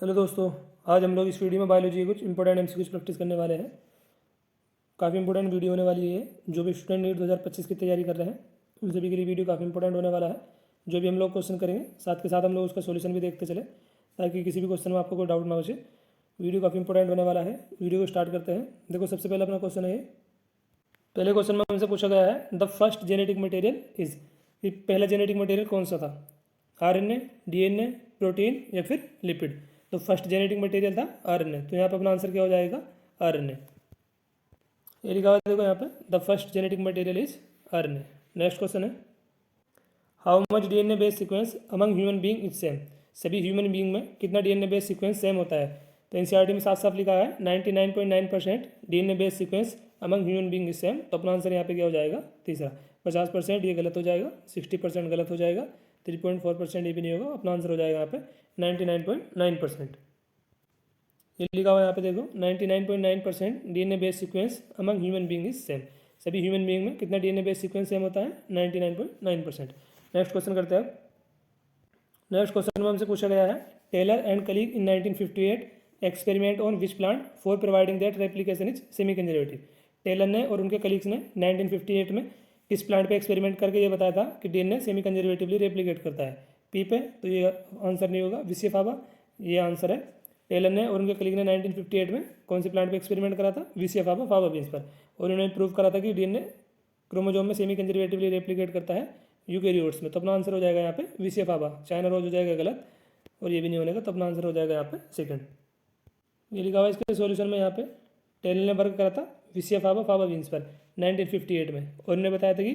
Hello दोस्तों, आज हम लोग इस वीडियो में बायोलॉजी के कुछ इंपॉर्टेंट एमसीक्यूज प्रैक्टिस करने वाले हैं। काफ़ी इंपॉर्टेंट वीडियो होने वाली है। जो भी स्टूडेंट नीट 2025 की तैयारी कर रहे हैं उन सभी के लिए वीडियो काफ़ी इंपॉर्टेंट होने वाला है। जो भी हम लोग क्वेश्चन करेंगे साथ के साथ हम लोग उसका सोल्यूशन भी देखते चले, ताकि किसी भी क्वेश्चन में आपको कोई डाउट ना हो। वीडियो काफ़ी इंपॉर्टेंट होने वाला है। वीडियो को स्टार्ट करते हैं। देखो, सबसे पहले अपना क्वेश्चन है, पहले क्वेश्चन में हमसे पूछा गया है the first genetic material is, पहला जेनेटिक मटेरियल कौन सा था? आरएनए, डीएनए, प्रोटीन या फिर लिपिड? तो फर्स्ट जेनेटिक मटेरियल था आरएनए। तो यहाँ पे अपना आंसर क्या हो जाएगा? आरएनए। ये लिखा हुआ है, देखो यहाँ पे the first genetic material is RNA. Next question है, how much DNA base sequence among human being is same? सभी ह्यूमन बीइंग में कितना डीएनए बेस सीक्वेंस सेम होता है? तो एनसीईआरटी में साफ साफ लिखा है 99.9% DNA base sequence among human being is same. तो अपना आंसर यहाँ पे क्या हो जाएगा? तीसरा। 50% ये गलत हो जाएगा, 60% गलत हो जाएगा, 3.4% ये भी नहीं होगा। अपना आंसर हो जाएगा यहाँ पे 99.9%। ये लिखा हुआ है यहाँ पे, देखो 99.9% DNA base sequence among human being is same. सभी ह्यूमन बीइंग में कितना डीएनए बेस सीक्वेंस सेम होता है? 99.9%। नेक्स्ट क्वेश्चन करते हैं। नेक्स्ट क्वेश्चन में हमसे पूछा गया है, Taylor and colleague in 1958 experiment on which plant for providing that replication is semi conservative? Taylor ने और उनके कलीग्स ने 1958 में किस प्लांट पे एक्सपेरिमेंट करके ये बताया था कि डीएनए सेमी कंजर्वेटिवली रेप्लिकेट करता है? पी पे? तो ये आंसर नहीं होगा। विसिया फावा ये आंसर है। टेलर ने और उनके कलीग ने 1958 में कौन से प्लांट पे एक्सपेरिमेंट करा था? विसिया फावा, फावा बीन्स पर। और उन्होंने प्रूव करा था कि डीएनए क्रोमोजोम में सेमी कंजर्वेटिवली रेप्लिकेट करता है यूकेरियोट्स में। तो अपना आंसर हो जाएगा यहाँ पे विसिया फावा। चाइना रोज हो जाएगा गलत, और ये भी नहीं होने। तो अपना आंसर हो जाएगा यहाँ पे सेकंड। ये लिखा हुआ है इसके सॉल्यूशन में, यहाँ पे टेलर ने वर्क करा था विसिया फावा, फावा बीन्स पर 1958 में, और उन्होंने बताया था कि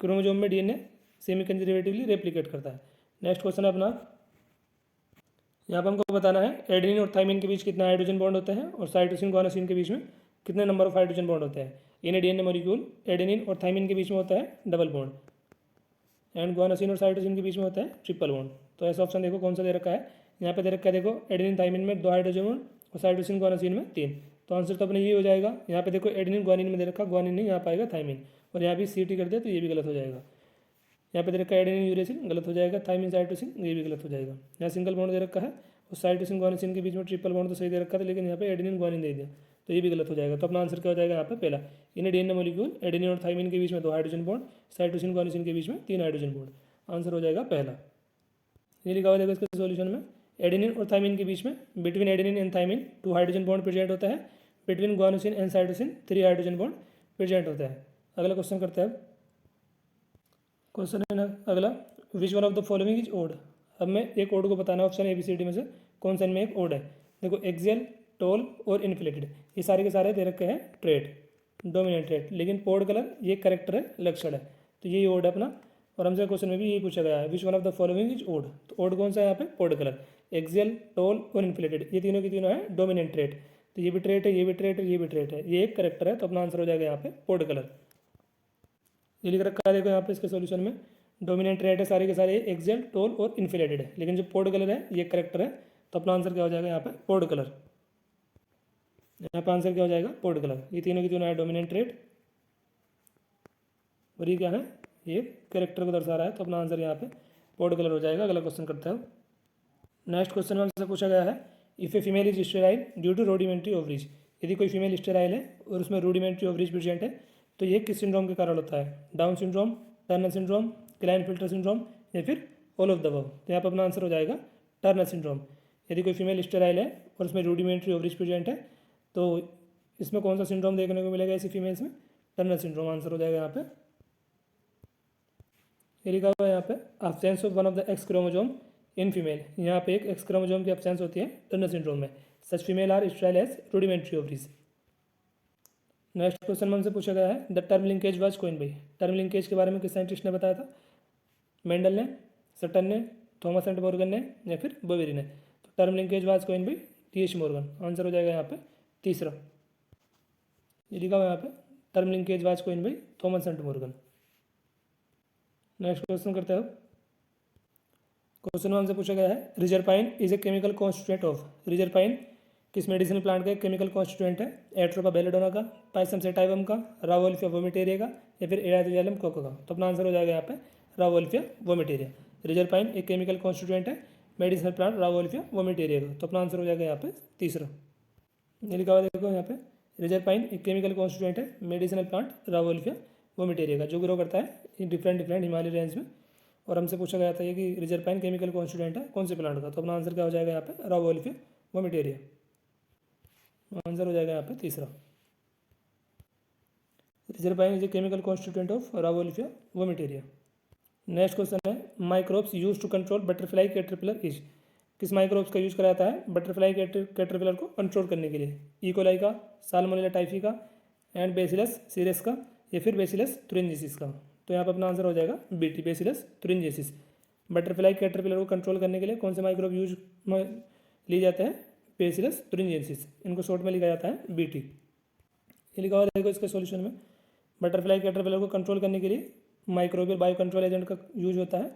क्रोमोजोम में डीएनए सेमी कंजर्वेटिवली रेप्लिकेट करता है। नेक्स्ट क्वेश्चन है अपना, यहाँ पर हमको बताना है एडेनिन और थाइमिन के बीच कितना हाइड्रोजन बॉन्ड होते हैं, और साइटोसिन गुआनोसिन के बीच में कितने नंबर ऑफ हाइड्रोजन बॉन्ड होते हैं। इन डीएनए मॉलिक्यूल एडेनिन और थाइमिन के बीच में होता है डबल बॉन्ड, एंड गुआनोसिन और साइटोसिन के बीच में होता है ट्रिपल बॉन्ड। तो ऐसा ऑप्शन देखो कौन सा दे रखा है। यहाँ पे दे रखा है, देखो एडेनिन थाइमिन में 2 हाइड्रोजन बॉन्ड और साइटोसिन गुआनोसिन में 3। तो आंसर तो अपने ये हो जाएगा। यहाँ पे देखो एडेनिन गुआनिन में दे रखा, गुआनिन नहीं, यहाँ पाएगा थाइमिन, और यहाँ भी सी टी कर दिया तो ये भी गलत हो जाएगा। यहाँ पे दे रखा है एडेनिन यूरेसिन, गलत हो जाएगा। थाइमिन साइटोसिन, ये भी गलत हो जाएगा। यहाँ सिंगल बॉन्ड दे रखा है और साइटोसिन गुआनोसिन के बीच में ट्रिपल बॉन्ड तो सही दे रखा था, लेकिन यहाँ पे एडेनिन गुआनिन दे दिया तो ये भी गलत हो जाएगा। तो अपना आंसर क्या हो जाएगा यहाँ पे? पहला। इन डीएनए मॉलिक्यूल एडेनिन और थाइमिन के बीच में 2 हाइड्रोजन बॉन्ड, साइटोसिन गुआनोसिन के बीच में 3 हाइड्रोजन बॉन्ड। आंसर हो जाएगा पहला। ये लिखा हुआ देखो इसके सॉल्यूशन में, एडेनिन और थाइमिन के बीच में between adenine and thymine 2 hydrogen bond present होता है, between guanosine and cytosine 3 hydrogen bond present होता है। अगला क्वेश्चन करते हैं। क्वेश्चन है ना अगला, which one of the following is odd? अब मैं एक ओड को बताना है, ऑप्शन ABCD में से कौन सा इनमें एक ओड है। देखो, एक्सियल, टोल और इन्फ्लेटेड, ये सारे के सारे दे रखे हैं ट्रेट, डोमिनेंट ट्रेट, लेकिन पोड कलर ये करेक्टर है, लक्षण है। तो ये ओड है अपना। और हमसे क्वेश्चन में भी यही पूछा गया है, which one of the following is odd? तो ओड कौन सा है यहाँ पे? Pod colour. एक्सियल, टोल और इन्फ्लेटेड, ये तीनों की तीनों है डोमिनेंट ट्रेट। तो ये भी ट्रेट है, ये भी ट्रेट है, ये भी ट्रेट है, ये एक करेक्टर है। तो अपना आंसर हो जाएगा यहाँ पे पोड कलर। ये लिख रखा है देखो यहाँ पे इसके सॉल्यूशन में, डोमिनेंट ट्रेट है सारे के सारे एक्सियल, टोल और इन्फ्लेटेड है, लेकिन जो पोड कलर है ये करेक्टर है। तो अपना आंसर क्या हो जाएगा यहाँ पे? Pod colour. यहाँ पे आंसर क्या हो जाएगा? Pod colour. ये तीनों की तीनों है डोमिनेंट ट्रेट, और ये क्या है? ये करेक्टर को दर्शा रहा है। तो अपना आंसर यहाँ पे पोड कलर हो जाएगा। अगला क्वेश्चन करते हैं। नेक्स्ट क्वेश्चन में हमसे पूछा गया है, if a female is sterile due to rudimentary ovaries? यदि कोई फीमेल स्टेराइल है और उसमें रूडिमेंट्री ओवरीज प्रेजेंट है, तो ये किस सिंड्रोम के कारण होता है? Down syndrome, Turner syndrome, Klinefelter syndrome या फिर ऑल ऑफ द अबव? तो यहाँ पर अपना आंसर हो जाएगा टर्नर सिंड्रोम। यदि कोई फीमेल स्टेराइल है और उसमें रूडिमेंट्री ओवरीज प्रेजेंट है, तो इसमें कौन सा सिंड्रोम देखने को मिलेगा ऐसी फीमेल्स में? Turner syndrome. आंसर हो जाएगा यहाँ पे। ये लिखा हुआ है यहाँ पे, absence of one of the x chromosome in female. यहाँ पे एक एक्स क्रोमोजोम की एब्सेंस होती है टर्नर सिंड्रोम में। Such female are sterile as rudimentary ovaries. Next question में हमसे पूछा गया है, the term linkage was coined by? Term linkage के बारे में किस साइंटिस्ट ने बताया था? मेंडल ने, सटन ने, थॉमस एंड मॉर्गन ने या फिर बोवेरी ने? तो term linkage was coined bye TH Morgan. Answer हो जाएगा यहाँ पे तीसरा। ये लिखा हुआ यहाँ पे, term linkage was coined by Thomas and Morgan. Next question करते हैं। क्वेश्चन में हमसे पूछा गया है, reserpine is a chemical constituent of? Reserpine किस मेडिसिनल प्लांट का एक केमिकल कॉन्स्टिट्यूएंट है? एट्रोपा बेलेडोना का, पाइसम सेटाइवम का, रावोल्फिया वोमिटेरिया का या फिर एडाथोजाइलम कोको का? तो अपना आंसर हो जाएगा यहाँ पे रावोल्फिया वोमिटेरिया। रिजरपाइन एक केमिकल कॉन्स्टिट्यूएंट है मेडिसिनल प्लांट रावोल्फिया वोमिटेरिया का। तो अपना आंसर हो जाएगा यहाँ पे तीसरा। ये लिखा हुआ देखो यहाँ पे, रिजरपाइन एक केमिकल कॉन्स्टिट्यूएंट है मेडिसिनल प्लांट रावोल्फिया वोमिटेरिया का, जो ग्रो करता है डिफरेंट हिमालय रेंज में। और हमसे पूछा गया था ये कि रिजरपाइन केमिकल कॉन्स्टिट्यूएंट है कौन से प्लांट का। तो अपना आंसर क्या हो जाएगा यहाँ पे, रावोल्फिया वोमिटेरिया। आंसर हो जाएगा यहाँ पे तीसरा। Reserpine is a chemical constituent of Rauwolfia vomitoria. Next question है, microbes use to control butterfly caterpillar is. किस माइक्रोब्स का यूज करा जाता है बटरफ्लाई कैटरपिलर को कंट्रोल करने के लिए। इकोलाई का, साल्मोनेला टाइफी का, एंड बेसिलस सीरस का, या फिर बेसिलस तुरिंजिसिस का। तो यहाँ पर अपना आंसर हो जाएगा बीटी, बेसिलस तुरिंजिसिस। बटरफ्लाई कैटरपिलर को कंट्रोल करने के लिए कौन से माइक्रोब यूज में लिए जाते हैं, बेसिलस तुरिंजिसिस, इनको शॉर्ट में लिखा जाता है बीटी। ये लिखा हुआ देखो इसके सॉल्यूशन में, बटरफ्लाई कैटरपिलर को कंट्रोल करने के लिए माइक्रोबियल बायो कंट्रोल एजेंट का यूज होता है।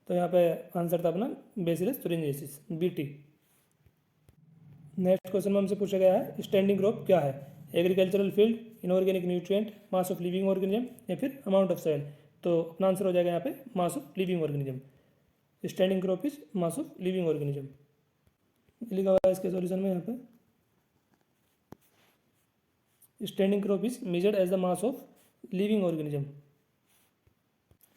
तो यहाँ पे आंसर था अपना बेसिलस तुरिंजिसिस, बीटी। नेक्स्ट क्वेश्चन में हमसे पूछा गया है, स्टैंडिंग क्रॉप क्या है। Agricultural field, inorganic nutrient, mass of living organism, या फिर अमाउंट ऑफ सॉइल। तो अपना आंसर हो जाएगा यहाँ पे mass of living organism. Standing crop is mass of living organism. लिखा हुआ है इसके सॉल्यूशन में यहाँ पे, standing crop is measured as the mass of living organism.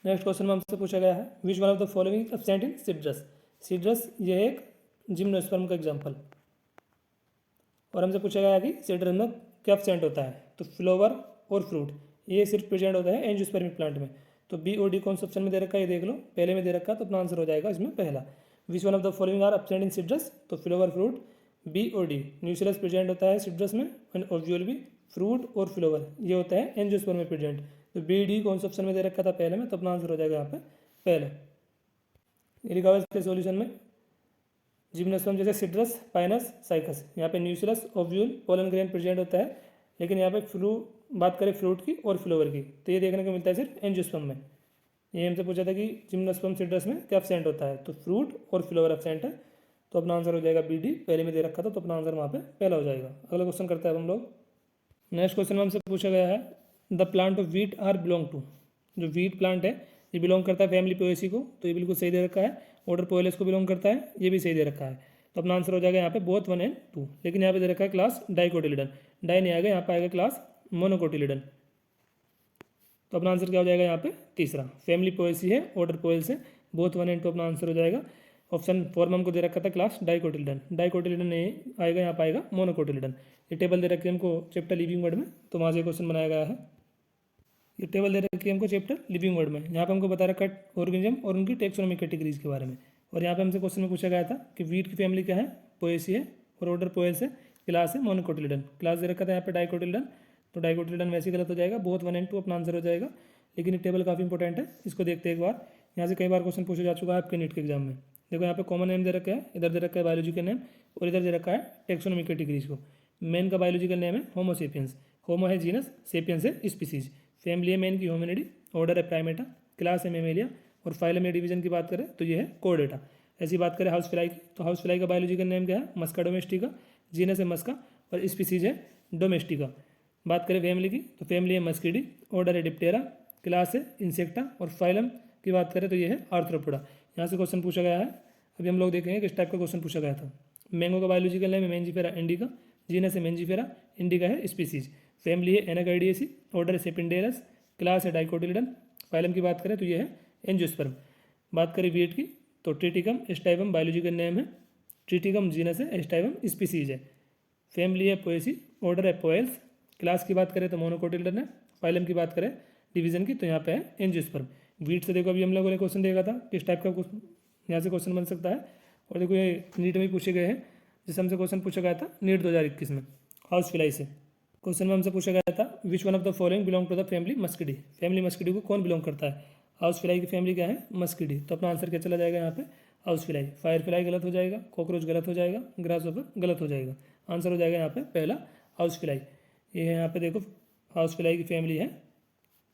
Next question में हमसे पूछा गया है, which one of the following absent in citrus. Citrus ये एक जिम्नोस्पर्म का एग्जाम्पल। और हमसे पूछा गया है कि सिट्रस में क्या एब्सेंट होता है। तो फ्लावर और फ्रूट ये सिर्फ प्रेजेंट होता है एंजियोस्पर्मिक प्लांट में। तो बी और डी कौन सा ऑप्शन में दे रखा है ये देख लो, पहले में दे रखा है। तो अपना आंसर हो जाएगा इसमें पहला, which one of the following are absent in citrus. तो फ्लावर, फ्रूट, बी और डी। न्यूक्लियस प्रेजेंट होता है सिट्रस में, एंड ओव्यूल भी, फ्रूट और फ्लावर ये होता है एंजियोस्पर्म में प्रेजेंट। तो बी डी कौन सा ऑप्शन में दे रखा था पहले में। तो अपना आंसर हो जाएगा यहाँ पे पहला। ये लिखा हुआ है इसके सॉल्यूशन में, जिम्नोस्पर्म जैसे सिट्रस, पाइनस, साइकस, यहाँ पे nucleus, ovule, pollen grain present होता है। लेकिन यहाँ पे बात करें फ्रूट की और फ्लावर की, तो ये देखने को मिलता है सिर्फ एंजियोस्पर्म में। ये हमसे पूछा था कि जिम्नोस्पर्म सिट्रस में क्या एब्सेंट होता है। तो फ्रूट और फ्लावर एब्सेंट है। तो अपना आंसर हो जाएगा बी डी, पहले में दे रखा था। तो अपना आंसर वहाँ पे पहला हो जाएगा। अगला क्वेश्चन करते हैं हम लोग। नेक्स्ट क्वेश्चन में हमसे पूछा गया है, the plant of wheat are belong to. जो वीट प्लांट है ये बिलोंग करता है फैमिली पोएसी को। तो ये बिल्कुल सही दे रखा है। ऑर्डर पोएलस को बिलोंग करता है, ये भी सही दे रखा है। तो अपना आंसर हो जाएगा यहाँ पे बोथ 1 and 2। लेकिन यहाँ पे दे रखा है क्लास डाइकोटिलिडन, डाई नहीं आएगा, यहाँ पे आएगा क्लास मोनोकोटिलिडन। तो अपना आंसर क्या हो जाएगा यहाँ पे तीसरा। फैमिली पोएसी है, ऑर्डर पोएल्स है, बोथ 1 and 2 अपना आंसर हो जाएगा। ऑप्शन 4 में हमको दे रखा था क्लास डाइकोटिलिडन, डाइकोटिलिडन नहीं आएगा, यहाँ पे आएगा मोनोकोटिलिडन। ये टेबल दे रखी है हमको चैप्टर लिविंग वर्ड में, तो वहाँ से क्वेश्चन बनाया गया है। ये टेबल दे रखी है हमको चैप्टर लिविंग वर्ड में, यहाँ पे हमको बता रखा है ऑर्गेनिज्म और उनकी टेक्सोनोमिक कैटेगरीज के बारे में। और यहाँ पे हमसे क्वेश्चन में पूछा गया था कि वीट की फैमिली क्या है, पोएसी है, और ऑर्डर पोएल्स है, क्लास है मोनोकोटिलिडन। क्लास दे रखा था यहाँ पे डाइकोटिलिडन, तो डाइकोटिलिडन वैसे ही गलत हो जाएगा, बोथ 1 and 2 अपना आंसर हो जाएगा। लेकिन ये टेबल काफ़ी इंपॉर्टेंट है, इसको देखते हैं एक बार। यहाँ से कई बार क्वेश्चन पूछा जा चुका है आपके नीट के एग्जाम में। देखो यहाँ पे कॉमन नेम दे रखा है, इधर दे रखा है बायोलॉजी का नेम, और इधर दे रखा है टेक्सोनोमिक कैटेगरीज को। मैन का बायोलॉजिकल नेम है होमो सेपियंस, होमो है जीनस, सेपियंस है स्पीसीज, फैमिली है मैन की होमिनिडी, ऑर्डर है प्राइमेटा, क्लास है मेमेलिया, और फाइलम या डिवीजन की बात करें तो ये है कोर्डेटा। ऐसी बात करें हाउस फ्लाई की, तो हाउस फ्लाई का बायोलॉजिकल नेम क्या है, मस्का डोमेस्टिका, जीनस है मस्का, और स्पीसीज है डोमेस्टिका। बात करें फैमिली की, तो फैमिली है मस्किडी, ऑर्डर है डिप्टेरा, क्लास है इंसेक्टा, और फाइलम की बात करें तो ये है आर्थ्रोपोडा। यहाँ से क्वेश्चन पूछा गया है, अभी हम लोग देखेंगे किस टाइप का क्वेश्चन पूछा गया था। मैंगो का बायोलॉजिकल नेम है मेंजिफेरा इंडिका, जीनस है मेंजिफेरा, इंडिका है स्पीसीज, फैमिली है एनाकार्डियेसी, ऑर्डर है सेपिंडेरस, क्लास है डाइकोटिलिडन, फाइलम की बात करें तो ये है एंजियोस्पर्म। बात करें वीट की, तो ट्रिटिकम एस्टाइवम बायोलॉजिकल नेम है, ट्रिटिकम जीनस है, एस्टाइवम स्पीसीज है, फैमिली है पोएसी, ऑर्डर है पोएल्स, क्लास की बात करें तो मोनोकोटिलिडन है, फाइलम की बात करें डिवीजन की तो यहाँ पे है एंजियोस्पर्म। वीट से देखो अभी हम लोगों ने क्वेश्चन देखा था किस टाइप का यहाँ से क्वेश्चन बन सकता है। और देखो ये नीट में पूछे गए हैं, जिससे हमसे क्वेश्चन पूछा गया था नीट 2021 में हाउस फ्लाई से। क्वेश्चन में हमसे पूछा गया था which one of the following belong to the family Muscidae. Family Muscidae को कौन बिलोंग करता है, हाउस फ्लाई की फैमिली क्या है, मस्किडी। तो अपना आंसर क्या चला जाएगा यहाँ पे हाउस फ्लाई। फायर फ्लाई गलत हो जाएगा, कॉकरोच गलत हो जाएगा, ग्रास ऑफर गलत हो जाएगा। आंसर हो जाएगा यहाँ पे पहला हाउस फ्लाई। ये है यहाँ पे देखो हाउस फ्लाई की फैमिली है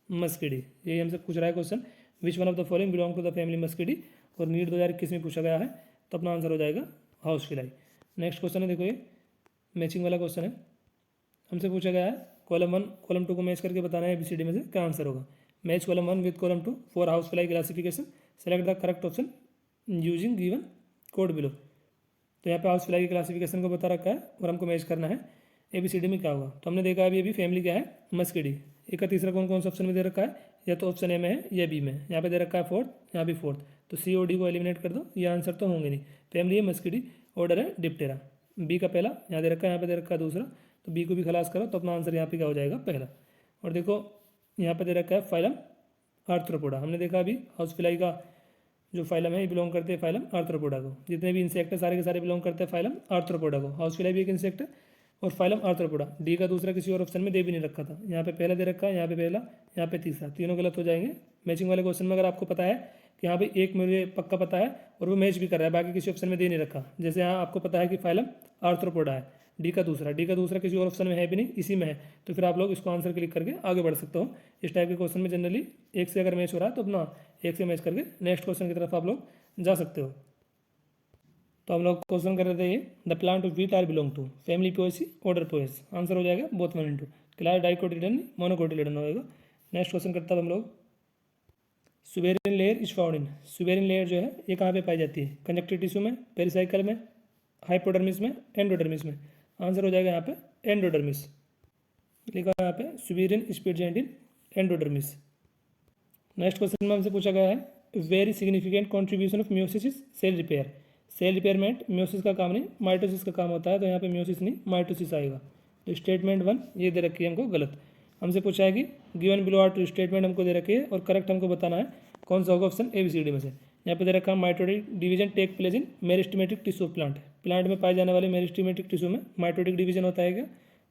मस्किडी। यही हमसे पूछ रहा है question, which one of the following belong to the family Muscidae, और नीट 2021 में पूछा गया है। तो अपना आंसर हो जाएगा हाउस फ्लाई। नेक्स्ट क्वेश्चन है, देखो ये मैचिंग वाला क्वेश्चन है। हमसे पूछा गया है कॉलम 1 कॉलम 2 को मैच करके बताना है ABCD में से क्या आंसर होगा। Match column 1 with column 2 for house fly classification, select the correct option using given code below. तो यहाँ पे हाउस फ्लाई की क्लासिफिकेशन को बता रखा है और हमको मैच करना है ABCD में क्या होगा। तो हमने देखा अभी फैमिली क्या है, मस्किडी। एक का तीसरा कौन कौन सा ऑप्शन में दे रखा है, या तो ऑप्शन ए में है या बी में है। यहाँ पे दे रखा है फोर्थ, यहाँ भी फोर्थ, तो C और D को एलिमिनेट कर दो, ये आंसर तो होंगे नहीं। फैमिली है मस्किडी, ऑर्डर है डिप्टेरा। बी का पहला यहाँ दे रखा है, यहाँ पे दे रखा है दूसरा, तो बी को भी खलास करो तो अपना आंसर यहाँ पे क्या हो जाएगा, पहला। और देखो यहाँ पे दे रखा है फाइलम आर्थ्रोपोडा। हमने देखा अभी हाउस फ्लाई का जो फाइलम है ये बिलोंग करते हैं फाइलम आर्थ्रोपोडा को। जितने भी इंसेक्ट है सारे के सारे बिलोंग करते हैं फाइलम आर्थ्रोपोडा को। हाउस फ्लाई भी एक इंसेक्ट है और फाइलम आर्थ्रोपोडा। डी का दूसरा किसी और ऑप्शन में दे भी नहीं रखा था, यहाँ पे पहला दे रखा है, यहाँ पे पहला, यहाँ पे तीसरा, तीनों गलत हो जाएंगे। मैचिंग वाले क्वेश्चन में अगर आपको पता है कि यहाँ पे एक मुझे पक्का पता है और वो मैच भी कर रहा है, बाकी किसी ऑप्शन में दे नहीं रखा, जैसे यहाँ आपको पता है कि फाइलम आर्थ्रोपोडा है, डी का दूसरा किसी और ऑप्शन में है भी नहीं, इसी में है, तो फिर आप लोग इसको आंसर क्लिक करके आगे बढ़ सकते हो। इस टाइप के क्वेश्चन में जनरली एक से अगर मैच हो रहा है तो अपना एक से मैच करके नेक्स्ट क्वेश्चन की तरफ आप लोग जा सकते हो। तो हम लोग क्वेश्चन कर रहे थे ये, the plant of wheat are belong to family Poaceae, order Poales. Answer हो जाएगा both 1 and 2। Class dicotyledon monocotyledon होएगा। नेक्स्ट क्वेश्चन करता है हम लोग, suberin layer is found in. Suberin layer जो है ये कहाँ पे पाई जाती है, कंजक्टिव टिश्यू में, पेरिसाइकल में, हाइपोडर्मिस में, एंडोडर्मिस में। आंसर हो जाएगा यहाँ पे एंडोडर्मिस। लिखा है यहाँ पे suberin is present in endodermis. Next question में हमसे पूछा गया है, very significant contribution of meiosis is cell repair. Cell repairment meiosis का काम नहीं, माइटोसिस का काम होता है, तो यहाँ पे म्योसिस नहीं माइटोसिस आएगा। तो स्टेटमेंट 1 ये दे रखी है हमको गलत। हमसे पूछा है कि given below are two statement हमको दे रखी है और करेक्ट हमको बताना है कौन सा होगा ऑप्शन ABCD में से। यहाँ पे दे रखा है mitotic division take place in meristematic tissue plant. Plant में पाए जाने वाले मेरिस्टेमेटिक टिश्यू में माइटोटिक डिवीजन होता है क्या,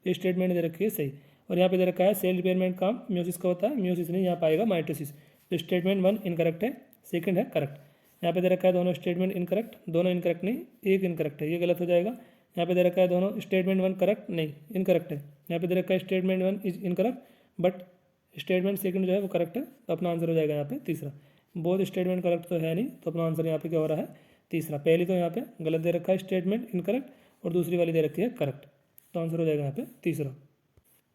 ये स्टेटमेंट दे रखी है सही। और यहाँ पे दे रखा है सेल रिपेयरमेंट काम म्योसिस का होता है, म्योसिस नहीं, यहाँ पाएगा माइटोसिस। तो स्टेटमेंट 1 इनकरेक्ट है, सेकंड है करेक्ट। यहाँ पे दे रखा है दोनों स्टेटमेंट इनकरेक्ट, दोनों इनकरेक्ट नहीं, एक इनकरेक्ट है, ये गलत हो जाएगा। यहाँ पे दे रखा है दोनों स्टेटमेंट 1 करेक्ट नहीं, इनकरेक्ट है। यहाँ पे दे रखा है statement 1 is incorrect but statement second जो है वो करेक्ट है, तो अपना आंसर हो जाएगा यहाँ पे तीसरा। बोथ स्टेटमेंट करेक्ट तो है नहीं, तो अपना आंसर यहाँ पे क्या हो रहा है, तीसरा। पहली तो यहाँ पे गलत दे रखा है स्टेटमेंट इनकरेक्ट और दूसरी वाली दे रखी है करेक्ट, तो आंसर हो जाएगा यहाँ पे तीसरा।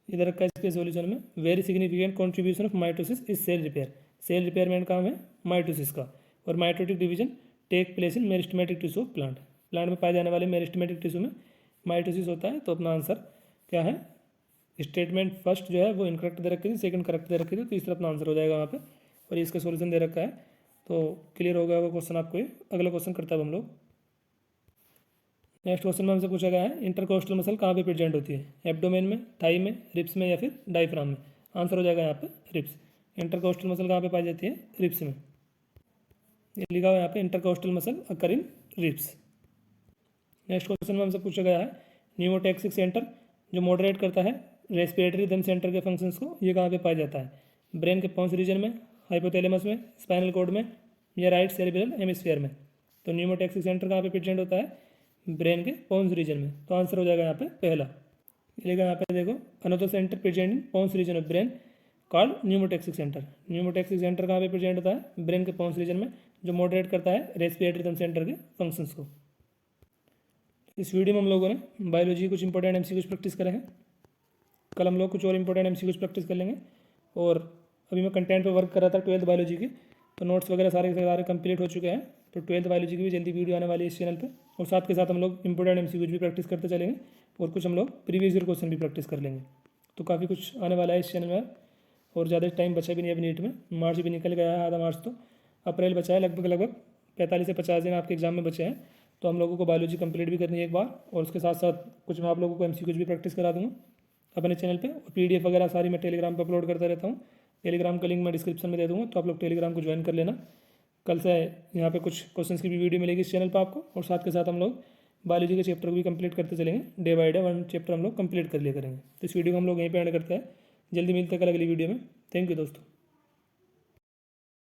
इधर रखा है इसके सोल्यूशन में, very significant contribution of mitosis is cell repair. Cell repairment काम है माइटोसिस का, और mitotic division take place in meristematic tissue plant. Plant में पाए जाने वाले मेरिस्टेमेटिक टिश्यू में माइटोसिस होता है, तो अपना आंसर क्या है, स्टेटमेंट फर्स्ट जो है वो इनकरेक्ट दे रखी थी, सेकंड करेक्ट दे रखी थी, तीसरा अपना आंसर हो जाएगा वहाँ पे। और इसका सोल्यूशन दे रखा है, तो क्लियर हो गया होगा क्वेश्चन आपको ये। अगला क्वेश्चन करता है हम लोग। नेक्स्ट क्वेश्चन में हमसे पूछा गया है, इंटरकोस्टल मसल कहाँ पे प्रेजेंट होती है, एब्डोमेन में, थाई में, रिब्स में या फिर डायफ्राम में। आंसर हो जाएगा यहाँ पे रिब्स। इंटरकोस्टल मसल कहाँ पे पाई जाती है, रिब्स में। ये लिखा हुआ है यहाँ पे, इंटरकोस्टल मसल अकर इन रिब्स। नेक्स्ट क्वेश्चन में हमसे पूछा गया है, न्यूमोटैक्सिक सेंटर जो मॉडरेट करता है रेस्पिरेटरी रिदम सेंटर के फंक्शंस को, ये कहाँ पे पाया जाता है, ब्रेन के पॉन्स रीजन में, हाइपोथैलेमस में, स्पाइनल कॉर्ड में या राइट सेरेब्रल हेमिस्फीयर में। तो न्यूमोटैक्सिक सेंटर कहाँ पे प्रेजेंट होता है, ब्रेन के पॉन्स रीजन में, तो आंसर हो जाएगा यहाँ पे पहला। लेकिन यहाँ पे देखो, another centre present in pons region of brain called pneumotaxic centre. Pneumotaxic centre कहाँ पे प्रेजेंट होता है, ब्रेन के पॉन्स रीजन में, जो मॉडरेट करता है रेस्पिरेटरी रिदम सेंटर के फंक्शंस को। इस वीडियो में हम लोगों ने बायोलॉजी कुछ इंपॉर्टेंट MCQs प्रैक्टिस करे हैं। कल हम लोग कुछ और इंपॉर्टेंट MCQs प्रैक्टिस कर लेंगे। और अभी मैं कंटेंट पे वर्क कर रहा था 12th बायोलॉजी की, तो नोट्स वगैरह सारे के सारे कंप्लीट हो चुके हैं। तो 12th बायोलॉजी की भी जल्दी वीडियो आने वाली है इस चैनल पे। और साथ के साथ हम लोग इंपॉर्टेंट MCQs भी प्रैक्टिस करते चलेंगे और कुछ हम लोग प्रीवियस ईयर क्वेश्चन भी प्रैक्टिस कर लेंगे। तो काफ़ी कुछ आने वाला है इस चैनल में, और ज़्यादा टाइम बचा भी नहीं अभी नीट में। मार्च भी निकल गया है, आधा मार्च, तो अप्रैल बचा है। लगभग 45 से 50 दिन आपके एग्जाम में बचे हैं। तो हम लोगों को बायोलॉजी कंप्लीट भी करनी है एक बार, और उसके साथ साथ कुछ मैं आप लोगों को MCQs भी प्रैक्टिस करा दूँगा अपने चैनल पे। और PDF वगैरह सारी मैं टेलीग्राम पर अपलोड करता रहता हूँ। टेलीग्राम का लिंक मैं डिस्क्रिप्शन में दे दूँगा, तो आप लोग टेलीग्राम को ज्वाइन कर लेना। कल से यहाँ पे कुछ क्वेश्चंस की भी वीडियो मिलेगी इस चैनल पर आपको। और साथ के साथ हम लोग बायोलॉजी के चैप्टर को भी कंप्लीट करते चलेंगे, डे बाय डे 1 चैप्टर हम लोग कंप्लीट कर लिया करेंगे। तो इस वीडियो को हम लोग यहीं पे एंड करते हैं। जल्दी मिलते हैं कल अगली वीडियो में। थैंक यू दोस्तों।